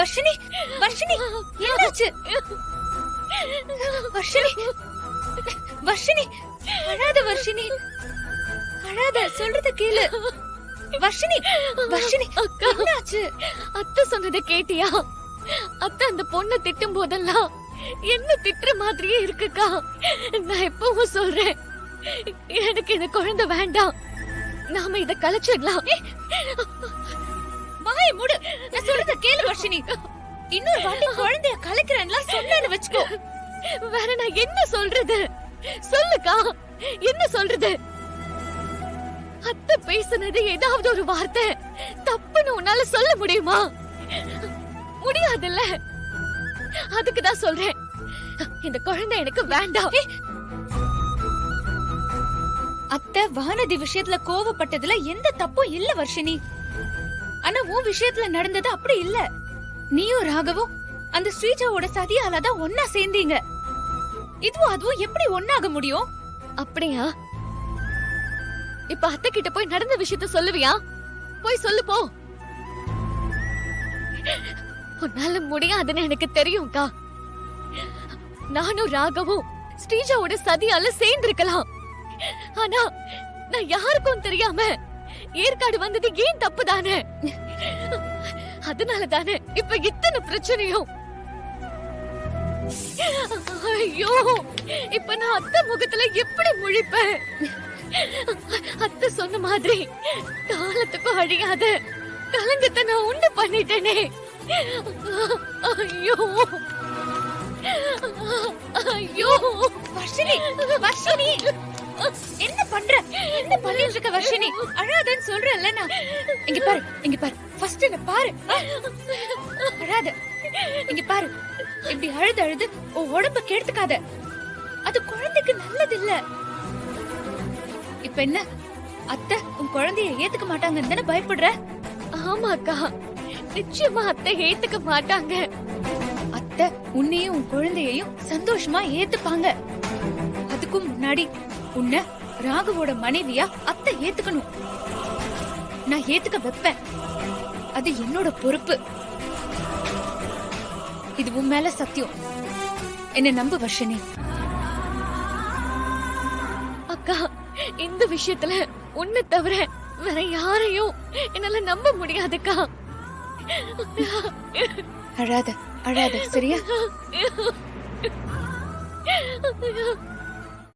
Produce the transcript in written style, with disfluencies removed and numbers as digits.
வர்ஷினி, வர்ஷினி, என்னாச்சு? வர்ஷினி, வர்ஷினி, அழாத வர்ஷினி, அழாத, சொல்றத கேளு. வர்ஷினி, வர்ஷினி, என்னாச்சு? அத்தை சொன்னதை கேட்டியா? அத்தை அந்த பொண்ணை திட்டும் போதெல்லாம் என்ன திட்டுற மாதிரியே இருக்குக்கா. நான் எப்பவும் சொல்றேன், எனக்கு இந்த குழந்தை வேண்டாம், நாம இத கலைச்சிடலாம். வாய மூடு, நான் சொல்றத கேளு வர்ஷினி. இன்னொரு வாட்டி குழந்தைய கலைக்கிறேன்னா சொன்னேன்னு வச்சுக்கோ. வேற நான் என்ன சொல்றது? சொல்லுக்கா, என்ன சொல்றது? அத்தை பேசுனது ஏதாவது ஒரு வார்த்தை தப்புன்னு உன்னால சொல்ல முடியுமா? முடியாதுல்ல. அதுக்குதான் சொல்றேன், இந்த குழந்தை எனக்கு வேண்டாம். அத்தை வானதி விஷயத்துல கோவப்பட்டதுல எந்த தப்பும் இல்ல வர்ஷினி. ஆனா உன் விஷயத்துல நடந்தது அப்படி இல்ல. நீயும் ராகவும் அந்த ஸ்ரீஜாவோட சதியாலதான் ஒன்னா சேர்ந்தீங்க. இதுவும் அதுவும் எப்படி ஒன்னாக முடியும்? அப்படியா? இப்ப அத்தை கிட்ட போய் நடந்த விஷயத்த சொல்லுவியா? போய் சொல்லு போ. உன்னால முடியாதுன்னு எனக்கு தெரியும்க்கா. நானும் ராகவும் ஸ்ரீஜாவோட சதியால சேர்ந்திருக்கலாம். ஆனா நான் யாருக்கும் தெரியாம ஏற்காடு வந்தது ஏன் தப்பு தானே? அதனால தானே இப்ப இத்தனை பிரச்சனையும். ஐயோ, இப்ப நான் அத்தை முகத்துல எப்படி முழிப்பேன்? அத்தை சொன்ன மாதிரி காலத்துக்கும் அழியாத கலங்கத்தை நான் உண்டு பண்ணிட்டேனே. ஐயோ ஐயோ. வர்ஷினி, வர்ஷினி, என்ன பண்ற? என்ன பண்ணிட்டு இருக்க வர்ஷினி? அழாதன்னு சொல்றேன்ல நான். இங்க பாரு, இங்க பாரு, ஃபர்ஸ்ட் என்ன பாரு. அழாத, இங்க பாரு. இப்படி அழுது அழுது உன் உடம்ப கெடுத்துக்காத. அது குழந்தைக்கு நல்லது இல்ல. இப்ப என்ன, அத்தை உன் குழந்தைய ஏத்துக்க மாட்டாங்கன்னு தானே பயப்படுற? ஆமாக்கா, நிச்சயமா அத்தை ஏத்துக்க மாட்டாங்க. அத்தை உன்னையும் உன் குழந்தையையும் சந்தோஷமா ஏத்துப்பாங்க. அதுக்கும் முன்னாடி உன்னை ராகுவோட மனைவியா அத்தை ஏத்துக்கணும். நான் ஏத்துக்க வைப்பேன். அது என்னோட பொறுப்பு. இது உன் மேல சத்தியம். என்ன நம்பு வர்ஷினி. அக்கா, இந்த விஷயத்துல உன்னை தவிர வேற யாரையும் என்னால நம்ப முடியாதுக்கா. அழாத, அழாத, சரியா?